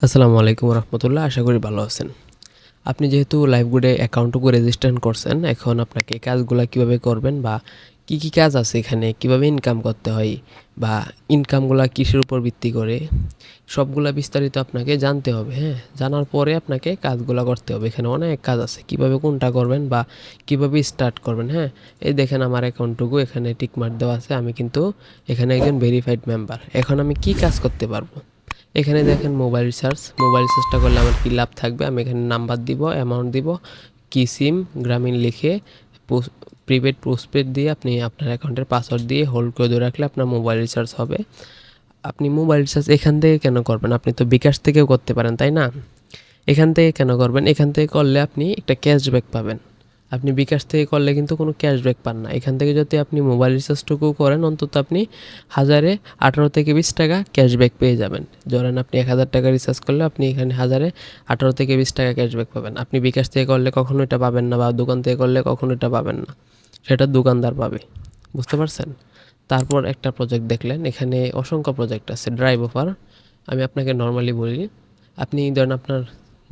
আসসালামু আলাইকুম রহমতুল্লাহ। আশা করি ভালো আছেন। আপনি যেহেতু লাইভগুডে অ্যাকাউন্টটুকু রেজিস্ট্রেশন করছেন, এখন আপনাকে এই কাজগুলা কিভাবে করবেন বা কি কি কাজ আছে এখানে, কিভাবে ইনকাম করতে হয় বা ইনকামগুলা কিসের উপর ভিত্তি করে, সবগুলা বিস্তারিত আপনাকে জানতে হবে। হ্যাঁ, জানার পরে আপনাকে কাজগুলা করতে হবে। এখানে অনেক কাজ আছে, কিভাবে কোনটা করবেন বা কিভাবে স্টার্ট করবেন। হ্যাঁ, এই দেখেন আমার অ্যাকাউন্টটুকু এখানে টিকমার্ক দেওয়া আছে। আমি কিন্তু এখানে একজন ভেরিফাইড মেম্বার। এখন আমি কি কাজ করতে পারবো? এখানে দেখেন মোবাইল রিচার্জটা করলে আমার কী লাভ থাকবে। আমি এখানে নাম্বার দিব, অ্যামাউন্ট দিব, কি সিম গ্রামীণ লিখে প্রিপেড পোস্টপেড দিয়ে আপনি আপনার অ্যাকাউন্টের পাসওয়ার্ড দিয়ে হোল্ড করে ধরে রাখলে আপনার মোবাইল রিচার্জ হবে। আপনি মোবাইল রিচার্জ এখান থেকে কেন করবেন? আপনি তো বিকাশ থেকেও করতে পারেন, তাই না? এখান থেকে কেন করবেন? এখান থেকে করলে আপনি একটা ক্যাশব্যাক পাবেন। আপনি বিকাশ থেকে করলে কিন্তু কোনো ক্যাশব্যাক পান না। এখান থেকে যদি আপনি মোবাইল রিচার্জটুকু করেন, অন্তত আপনি 1000-এ 18 থেকে 20 টাকা ক্যাশব্যাক পেয়ে যাবেন। ধরেন আপনি 1000 টাকা রিচার্জ করলে আপনি এখানে 1000-এ 18 থেকে 20 টাকা ক্যাশব্যাক পাবেন। আপনি বিকাশ থেকে করলে কখনো এটা পাবেন না, বা দোকান থেকে করলে কখনো এটা পাবেন না। সেটা দোকানদার পাবে। বুঝতে পারছেন? তারপর একটা প্রজেক্ট দেখলেন, এখানে অসংখ্য প্রজেক্ট আছে। ড্রাইভ অফার আমি আপনাকে নর্মালি বলি, আপনি ধরেন আপনার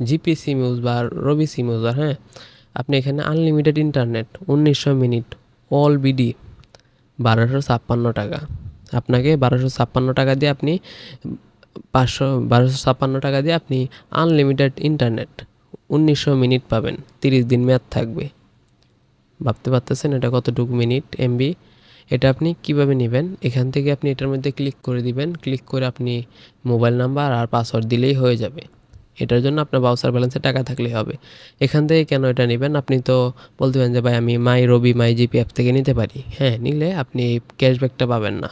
জিপি সিম ইউজ বা রবি সিম ইউজার, হ্যাঁ, আপনি এখানে unlimited internet 1900 minute all BD 1256 টাকা। আপনাকে 1256 টাকা দিয়ে আপনি 1256 টাকা দিয়ে আপনি আনলিমিটেড ইন্টারনেট 1900 মিনিট পাবেন। 30 দিন মেয়াদ থাকবে। ভাবতে পারতেছেন এটা কতটুকু মিনিট এমবি? এটা আপনি কিভাবে নেবেন? এখান থেকে আপনি এটার মধ্যে ক্লিক করে দিবেন। ক্লিক করে আপনি মোবাইল নাম্বার আর পাসওয়ার্ড দিলেই হয়ে যাবে। এটার জন্য আপনার বাউচার ব্যালেন্সে টাকা থাকলেই হবে। এখান থেকে কেন এটা নেবেন? আপনি তো বলতে পারেন যে ভাই আমি মাই রবি মাই জিপি অ্যাপ থেকে নিতে পারি। হ্যাঁ, নিলে আপনি এই ক্যাশব্যাকটা পাবেন না।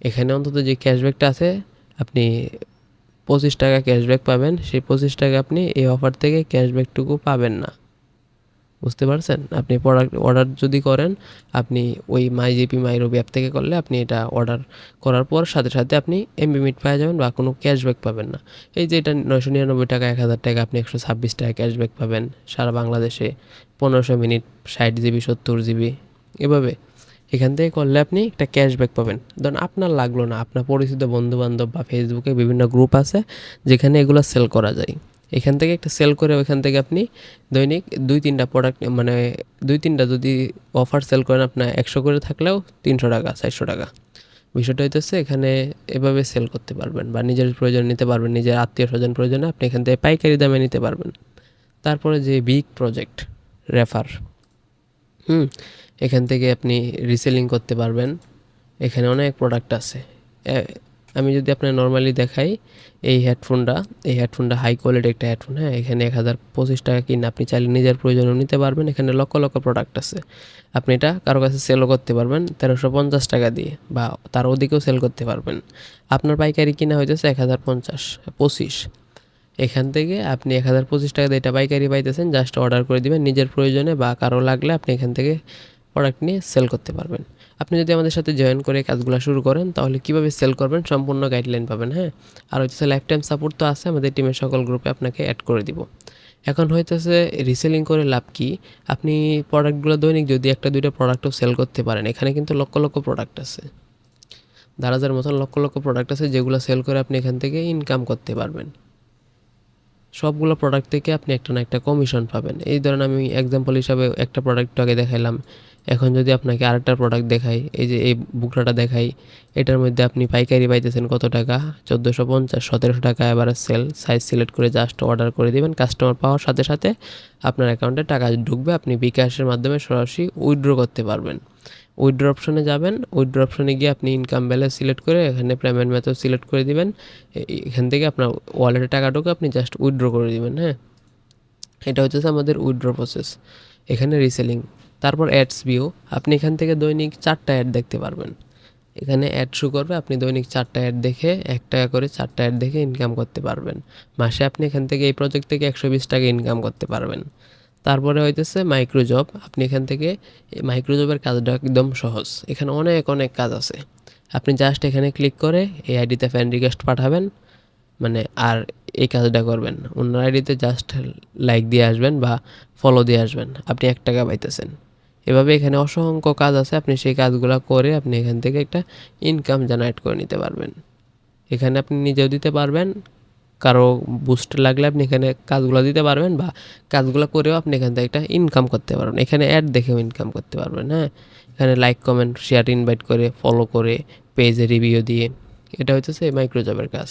এখানে অন্তত যে ক্যাশব্যাকটা আছে, আপনি 25 টাকা ক্যাশব্যাক পাবেন। সেই 25 টাকা আপনি এই অফার থেকে ক্যাশব্যাকটুকু পাবেন না। বুঝতে পারছেন? আপনি প্রোডাক্ট অর্ডার যদি করেন, আপনি ওই মাই জিপি মাই রবি অ্যাপ থেকে করলে আপনি এটা অর্ডার করার পর সাথে সাথে আপনি এমবি মিট পেয়ে যাবেন বা কোনো ক্যাশব্যাক পাবেন না। এই যে এটা 999 টাকা 1000 টাকা আপনি 126 টাকা ক্যাশব্যাক পাবেন সারা বাংলাদেশে। 1500 মিনিট 60 জিবি 70 জিবি এভাবে। এখান থেকে করলে আপনি একটা ক্যাশব্যাক পাবেন। ধরুন আপনার লাগলো না, আপনার পরিচিত বন্ধু-বান্ধব বা ফেসবুকে বিভিন্ন গ্রুপ আছে যেখানে এগুলো সেল করা যায়। এখান থেকে একটা সেল করে ওইখান থেকে আপনি দৈনিক 2-3টা প্রোডাক্ট, মানে 2-3টা যদি অফার সেল করেন, আপনার 100 করে থাকলেও 300 টাকা 400 টাকা। বিষয়টা হইতেছে এখানে এভাবে সেল করতে পারবেন বা নিজের প্রয়োজনে নিতে পারবেন, নিজের আত্মীয়-স্বজন প্রয়োজনে আপনি এখান থেকে পাইকারি দামে নিতে পারবেন। তারপরে যে বিগ প্রজেক্ট রেফার, এখান থেকে আপনি রিসেলিং করতে পারবেন। এখানে অনেক প্রোডাক্ট আছে। আমি যদি আপনার নর্মালি দেখাই, এই হেডফোনটা হাই কোয়ালিটি একটা হেডফোন। হ্যাঁ, এখানে 1025 টাকা কিনে আপনি চাইলে নিজের প্রয়োজনেও নিতে পারবেন। এখানে লক্ষ লক্ষ প্রোডাক্ট আছে। আপনি এটা কারো কাছে সেলও করতে পারবেন 1350 টাকা দিয়ে, বা তার অধিকেও সেল করতে পারবেন। আপনার পাইকারি কিনা হইতেছে 1025। এখান থেকে আপনি 1025 টাকা দিয়ে এটা পাইকারি পাইতেছেন। জাস্ট অর্ডার করে দিবেন নিজের প্রয়োজনে, বা কারো লাগলে আপনি এখান থেকে প্রোডাক্ট নিয়ে সেল করতে পারবেন। আপনি যদি আমাদের সাথে জয়েন করে কাজগুলো শুরু করেন, তাহলে কীভাবে সেল করবেন সম্পূর্ণ গাইডলাইন পাবেন। হ্যাঁ, আর হচ্ছে লাইফ টাইম সাপোর্ট তো আছে, আমাদের টিমের সকল গ্রুপে আপনাকে অ্যাড করে দিব। এখন হইতেছে রিসেলিং করে লাভ কি? আপনি প্রোডাক্টগুলো দৈনিক যদি 1-2টা প্রোডাক্টও সেল করতে পারেন, এখানে কিন্তু লক্ষ লক্ষ প্রোডাক্ট আছে। দারাজের মতন লক্ষ লক্ষ প্রোডাক্ট আছে যেগুলো সেল করে আপনি এখান থেকে ইনকাম করতে পারবেন। সবগুলো প্রোডাক্ট থেকে আপনি একটা না একটা কমিশন পাবেন। এই ধরেন আমি এক্সাম্পল হিসাবে একটা প্রোডাক্ট আগে দেখাইলাম। এখন যদি আপনাকে আরেকটা প্রোডাক্ট দেখাই, এই যে এই বুকরাটা দেখাই, এটার মধ্যে আপনি পাইকারি পাইতেছেন কত টাকা? 1450, 1700 টাকা এভারেজ সেল। সাইজ সিলেক্ট করে জাস্ট অর্ডার করে দিবেন। কাস্টমার পাওয়ার সাথে সাথে আপনার অ্যাকাউন্টে টাকা ঢুকবে। আপনি বিকাশের মাধ্যমে সরাসরি উইথড্র করতে পারবেন। উইথড্র অপশনে যাবেন। উইথড্র অপশনে গিয়ে আপনি ইনকাম ব্যালেন্স সিলেক্ট করে এখানে পেমেন্ট মেথড সিলেক্ট করে দিবেন। এখান থেকে আপনার ওয়ালেটে টাকা ঢোকে, আপনি জাস্ট উইথড্র করে দিবেন। হ্যাঁ, এটা হচ্ছে আমাদের উইথড্র প্রসেস। এখানে রিসেলিং। তারপর অ্যাডস ভিউ, আপনি এখান থেকে দৈনিক 4টা অ্যাড দেখতে পারবেন। এখানে অ্যাড শো করবে, আপনি দৈনিক 4টা অ্যাড দেখে 1 টাকা করে 4টা অ্যাড দেখে ইনকাম করতে পারবেন। মাসে আপনি এখান থেকে এই প্রজেক্ট থেকে 120 টাকা ইনকাম করতে পারবেন। তারপরে হইতেছে মাইক্রো জব। আপনি এখান থেকে মাইক্রো জবের কাজটা একদম সহজ। এখানে অনেক অনেক কাজ আছে। আপনি জাস্ট এখানে ক্লিক করে এই আইডিতে ফ্রেন্ড রিকোয়েস্ট পাঠাবেন, মানে আর এই কাজটা করবেন। অন্য আইডিতে জাস্ট লাইক দিয়ে আসবেন বা ফলো দিয়ে আসবেন, আপনি 1 টাকা পাইতেছেন। এভাবে এখানে অসংখ্য কাজ আছে। আপনি সেই কাজগুলো করে আপনি এখান থেকে একটা ইনকাম জেনারেট করে নিতে পারবেন। এখানে আপনি নিজেও দিতে পারবেন, কারো বুস্ট লাগলে আপনি এখানে কাজগুলো দিতে পারবেন, বা কাজগুলো করেও আপনি এখান থেকে একটা ইনকাম করতে পারবেন। এখানে অ্যাড দেখেও ইনকাম করতে পারবেন। হ্যাঁ, এখানে লাইক, কমেন্ট, শেয়ার, ইনভাইট করে, ফলো করে, পেজে রিভিউ দিয়ে, এটা হচ্ছে মাইক্রোজবের কাজ।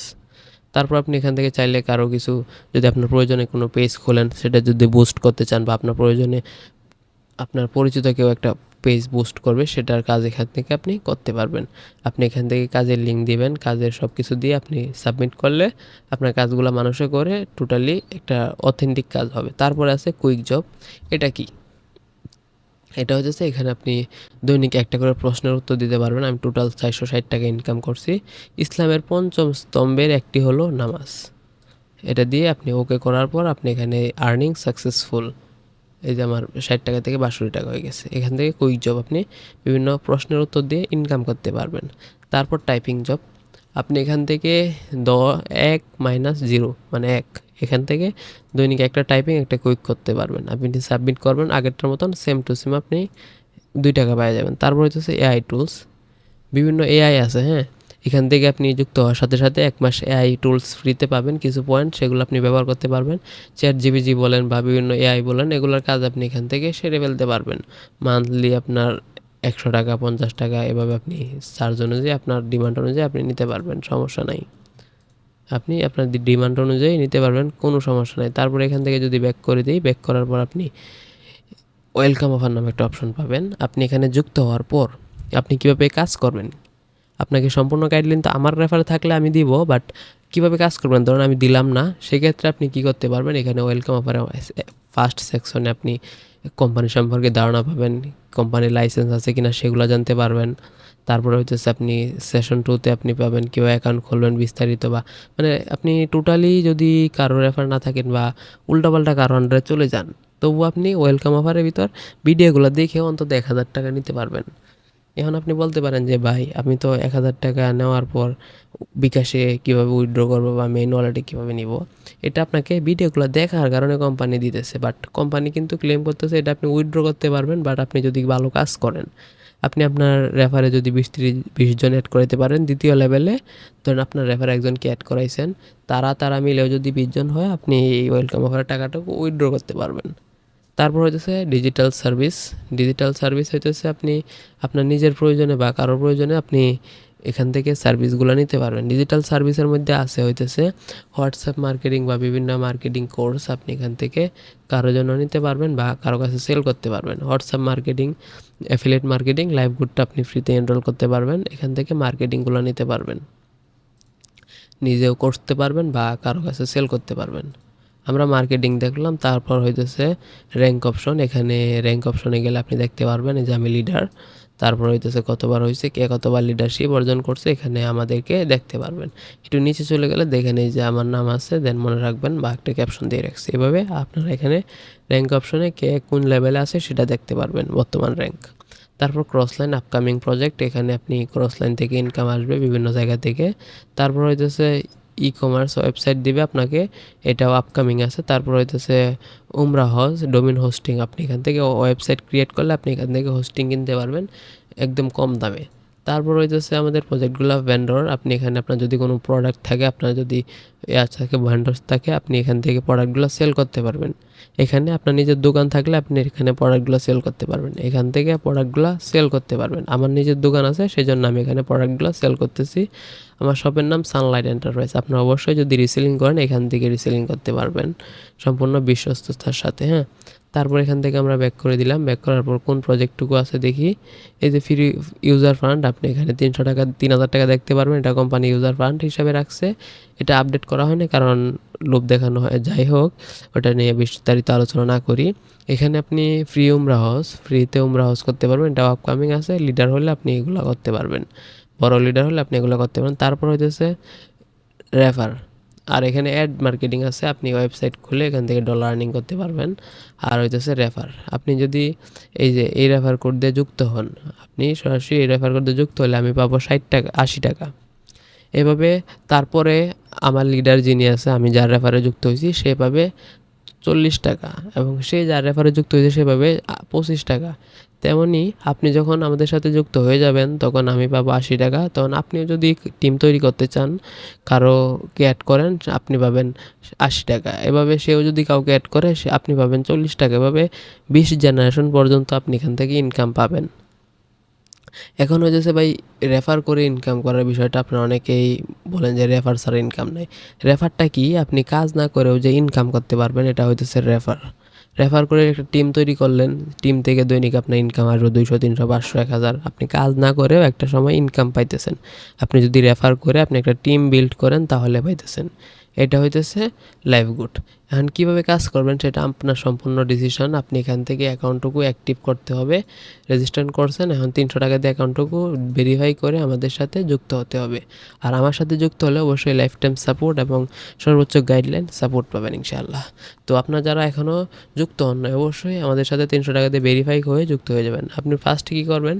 তারপর আপনি এখান থেকে চাইলে কারো কিছু, যদি আপনার প্রয়োজনে কোনো পেজ খোলেন, সেটা যদি বুস্ট করতে চান, বা আপনার প্রয়োজনে আপনার পরিচিত কেউ একটা পেজ বুস্ট করবে, সেটার কাজ এখান থেকে আপনি করতে পারবেন। আপনি এখান থেকে কাজের লিঙ্ক দিবেন, কাজের সব কিছু দিয়ে আপনি সাবমিট করলে আপনার কাজগুলো মানুষে করে টোটালি একটা অথেন্টিক কাজ হবে। তারপরে আছে কুইক জব। এটা কি? এটা হচ্ছে এখানে আপনি দৈনিক একটা করে প্রশ্নের উত্তর দিতে পারবেন। আমি টোটাল 460 টাকা ইনকাম করছি। ইসলামের পঞ্চম স্তম্ভের একটি হলো নামাজ। এটা দিয়ে আপনি ওকে করার পর আপনি এখানে আর্নিং সাকসেসফুল, এই যে আমার 60 টাকা থেকে 62 টাকা হয়ে গেছে। এখান থেকে কুইক জব, আপনি বিভিন্ন প্রশ্নের উত্তর দিয়ে ইনকাম করতে পারবেন। তারপর টাইপিং জব, আপনি এখান থেকে 1 - 0 মানে 1, এখান থেকে দৈনিক একটা টাইপিং একটা কুইক করতে পারবেন। আপনি সাবমিট করবেন আগেরটার মতন সেম টু সেম, আপনি 2 টাকা পাওয়া যাবেন। তারপর হচ্ছে এআই টুলস, বিভিন্ন এআই আছে। হ্যাঁ, এখান থেকে আপনি যুক্ত হওয়ার সাথে সাথে 1 মাস এআই টুলস ফ্রিতে পাবেন, কিছু পয়েন্ট, সেগুলো আপনি ব্যবহার করতে পারবেন। চ্যাট জিপিটি বলেন বা বিভিন্ন এআই বলেন, এগুলোর কাজ আপনি এখান থেকে সেরে ফেলতে পারবেন। মান্থলি আপনার 100 টাকা, 50 টাকা, এভাবে আপনি চার্জ অনুযায়ী, আপনার ডিমান্ড অনুযায়ী আপনি নিতে পারবেন, সমস্যা নাই। আপনি আপনার ডিমান্ড অনুযায়ী নিতে পারবেন, কোনো সমস্যা নাই। তারপর এখান থেকে যদি ব্যাক করে দিই, ব্যাক করার পর আপনি ওয়েলকাম অফার নামে একটা অপশন পাবেন। আপনি এখানে যুক্ত হওয়ার পর আপনি কীভাবে কাজ করবেন, আপনাকে সম্পূর্ণ গাইডলাইন তো আমার রেফারে থাকলে আমি দিব, বাট কীভাবে কাজ করবেন ধরুন আমি দিলাম না, সেক্ষেত্রে আপনি কী করতে পারবেন, এখানে ওয়েলকাম অফারে ফার্স্ট সেকশনে আপনি কোম্পানি সম্পর্কে ধারণা পাবেন, কোম্পানির লাইসেন্স আছে কিনা সেগুলো জানতে পারবেন। তারপরে হচ্ছে আপনি সেশন 2তে আপনি পাবেন কীভাবে অ্যাকাউন্ট খুলবেন বিস্তারিত, বা মানে আপনি টোটালি যদি কারো রেফার না থাকেন বা উল্টাপাল্টা কারো আন্ডারে চলে যান, তবুও আপনি ওয়েলকাম অফারের ভিতর ভিডিওগুলো দেখে অন্তত 1,000 টাকা নিতে পারবেন। এখন আপনি বলতে পারেন যে ভাই আমি তো 1,000 টাকা নেওয়ার পর বিকাশে কীভাবে উইথড্র করবো বা মেইন ওয়ালেটে কীভাবে নিব, এটা আপনাকে ভিডিওগুলো দেখার কারণে কোম্পানি দিতেছে, বাট কোম্পানি কিন্তু ক্লেম করতেছে এটা আপনি উইথড্র করতে পারবেন, বাট আপনি যদি ভালো কাজ করেন, আপনি আপনার রেফারে যদি 20 জন অ্যাড করাইতে পারেন দ্বিতীয় লেভেলে, ধরেন আপনার রেফারে একজনকে অ্যাড করাইছেন, তারা মিলেও যদি 20 জন হয়, আপনি এই ওয়েলকাম অফারের টাকাটাকে উইথড্র করতে পারবেন। তারপর হইতেছে ডিজিটাল সার্ভিস। ডিজিটাল সার্ভিস হইতেছে আপনি আপনার নিজের প্রয়োজনে বা কারোর প্রয়োজনে আপনি এখান থেকে সার্ভিসগুলো নিতে পারবেন। ডিজিটাল সার্ভিসের মধ্যে আছে হইতেছে হোয়াটসঅ্যাপ মার্কেটিং বা বিভিন্ন মার্কেটিং কোর্স, আপনি এখান থেকে কারোর জন্য নিতে পারবেন বা কারো কাছে সেল করতে পারবেন। WhatsApp marketing, affiliate marketing, live গুডটা আপনি ফ্রিতে এনরোল করতে পারবেন, এখান থেকে মার্কেটিংগুলো নিতে পারবেন, নিজেও করতে পারবেন বা কারো কাছে সেল করতে পারবেন। আমরা মার্কেটিং দেখলাম। তারপর হইতেছে র্যাঙ্ক অপশন। এখানে র্যাঙ্ক অপশনে গেলে আপনি দেখতে পারবেন এই যে আমি লিডার, তারপর হইতেছে কতবার হয়েছে, কে কতবার লিডারশিপ অর্জন করছে, এখানে আমাদেরকে দেখতে পারবেন। একটু নিচে চলে গেলে দেখেন এই যে আমার নাম আছে, দেন মনে রাখবেন বা একটা ক্যাপশন দিয়ে রাখছি। এভাবে আপনারা এখানে র্যাঙ্ক অপশনে কে কোন লেভেলে আছে সেটা দেখতে পারবেন, বর্তমান র্যাঙ্ক। তারপর ক্রসলাইন আপকামিং প্রজেক্ট, এখানে আপনি ক্রসলাইন থেকে ইনকাম আসবে বিভিন্ন জায়গা থেকে। তারপর হইতেছে ই কমার্স ওয়েবসাইট দিবে আপনাকে, এটাও আপকামিং আছে। তারপর হইতেছে উমরা হজ ডোমেন হোস্টিং, আপনি এখান থেকে ওয়েবসাইট ক্রিয়েট করলে আপনি এখান থেকে হোস্টিং কিনতে পারবেন একদম কম দামে। তারপর হইতেছে আমাদের প্রজেক্টগুলো ভেন্ডর, আপনি এখানে আপনার যদি কোনো প্রোডাক্ট থাকে, আপনার যদি থাকে ভেন্ডর থাকে, আপনি এখান থেকে প্রোডাক্টগুলো সেল করতে পারবেন। এখানে আপনার নিজের দোকান থাকলে আপনি এখানে প্রোডাক্টগুলো সেল করতে পারবেন, এখান থেকে প্রোডাক্টগুলো সেল করতে পারবেন। আমার নিজের দোকান আছে, সেই জন্য আমি এখানে প্রোডাক্টগুলো সেল করতেছি। আমার শপের নাম সানলাইট এন্টারপ্রাইজ। আপনারা অবশ্যই যদি রিসেলিং করেন এখান থেকে রিসেলিং করতে পারবেন সম্পূর্ণ বিশ্বস্ততার সাথে। হ্যাঁ, তারপর এখান থেকে আমরা ব্যাক করে দিলাম। ব্যাক করার পর কোন প্রজেক্টটুকু আছে দেখি। এই যে ফ্রি ইউজার ফান্ড, আপনি এখানে 300 টাকা 3,000 টাকা দেখতে পারবেন, এটা কোম্পানি ইউজার ফান্ড হিসাবে রাখছে। এটা আপডেট করা হয়নি কারণ লোভ দেখানো হয়, যাই হোক ওটা নিয়ে বিস্তারিত আলোচনা না করি। এখানে আপনি ফ্রি উমরা হাউস, ফ্রিতে উমরা হাউস করতে পারবেন, এটা আপকামিং আছে। লিডার হলে আপনি এগুলো করতে পারবেন, বড় লিডার হলে আপনি এগুলো করতে পারেন। তারপর হইতেছে রেফার, আর এখানে অ্যাড মার্কেটিং আছে, আপনি ওয়েবসাইট খুলে এখান থেকে ডলার আর্নিং করতে পারবেন। আর হইতেছে রেফার, আপনি যদি এই যে এই রেফার কোড দিয়ে যুক্ত হন, আপনি সরাসরি এই রেফার কোড দিয়ে যুক্ত হলে আমি পাবো 60 টাকা 80 টাকা এভাবে। তারপরে আমার লিডার যিনি আছে, আমি যার রেফারে যুক্ত হয়েছি, সে পাবে 40 টাকা এবং সে যার রেফারে যুক্ত হয়েছে সেভাবে 25 টাকা। তেমনি আপনি যখন আমাদের সাথে যুক্ত হয়ে যাবেন তখন আমি পাবো 80 টাকা। তখন আপনিও যদি টিম তৈরি করতে চান, কারোকে অ্যাড করেন, আপনি পাবেন 80 টাকা। এভাবে সেও যদি কাউকে অ্যাড করে আপনি পাবেন 40 টাকা। এভাবে 20 জেনারেশন পর্যন্ত আপনি এখান থেকে ইনকাম পাবেন। এখন হইতেছে ভাই, রেফার করে ইনকাম করার বিষয়টা আপনারা অনেকেই বলেন যে রেফার ছাড়া ইনকাম নাই। রেফারটা কি? আপনি কাজ না করেও যে ইনকাম করতে পারবেন, এটা হইতেছে রেফার। রেফার করে একটা টিম তৈরি করলেন, টিম থেকে দৈনিক আপনার ইনকাম আসবে 200, 300, 500, 1000। আপনি কাজ না করেও একটা সময় ইনকাম পাইতেছেন। আপনি যদি রেফার করে আপনি একটা টিম বিল্ড করেন তাহলে পাইতেছেন। এটা হইতেছে লাইভগুড। এখন কীভাবে কাজ করবেন সেটা আপনার সম্পূর্ণ ডিসিশন। আপনি এখান থেকে অ্যাকাউন্টটুকু অ্যাক্টিভ করতে হবে। রেজিস্ট্রেশন করছেন, এখন 300 টাকা দিয়ে অ্যাকাউন্টটুকু ভেরিফাই করে আমাদের সাথে যুক্ত হতে হবে। আর আমার সাথে যুক্ত হলে অবশ্যই লাইফ টাইম সাপোর্ট এবং সর্বোচ্চ গাইডলাইন সাপোর্ট পাবেন ইনশাআল্লাহ। তো আপনারা যারা এখনও যুক্ত হন না, অবশ্যই আমাদের সাথে 300 টাকা দিয়ে ভেরিফাই হয়ে যুক্ত হয়ে যাবেন। আপনি ফার্স্ট কী করবেন,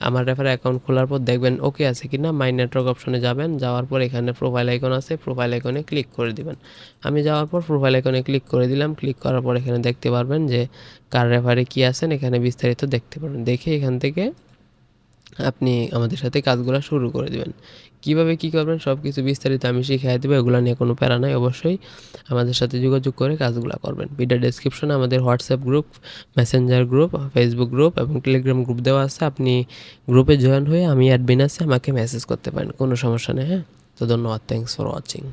আমার রেফারে অ্যাকাউন্ট খোলার পর দেখবেন ওকে আছে কি না, মাই নেটওয়ার্ক অপশনে যাবেন। যাওয়ার পর এখানে প্রোফাইল আইকন আছে, প্রোফাইল আইকনে ক্লিক করে দিবেন। আমি যাওয়ার পর প্রোফাইল আইকনে ক্লিক করে দিলাম। ক্লিক করার পর এখানে দেখতে পারবেন যে কার রেফারে কী আছেন, এখানে বিস্তারিত দেখতে পারবেন। দেখে এখান থেকে আপনি আমাদের সাথে কাজগুলো শুরু করে দিবেন। কীভাবে কী করবেন সব কিছু বিস্তারিত আমি শিখিয়ে দেবো, এগুলো নিয়ে কোনো প্যারা নাই। অবশ্যই আমাদের সাথে যোগাযোগ করে কাজগুলো করবেন। ভিডিও ডেসক্রিপশনে আমাদের WhatsApp group, Messenger group, Facebook group এবং টেলিগ্রাম গ্রুপ দেওয়া আছে। আপনি গ্রুপে জয়েন হয়ে, আমি অ্যাডমিন আছি, আমাকে মেসেজ করতে পারেন, কোনো সমস্যা নেই। হ্যাঁ, তো ধন্যবাদ, থ্যাংকস ফর ওয়াচিং।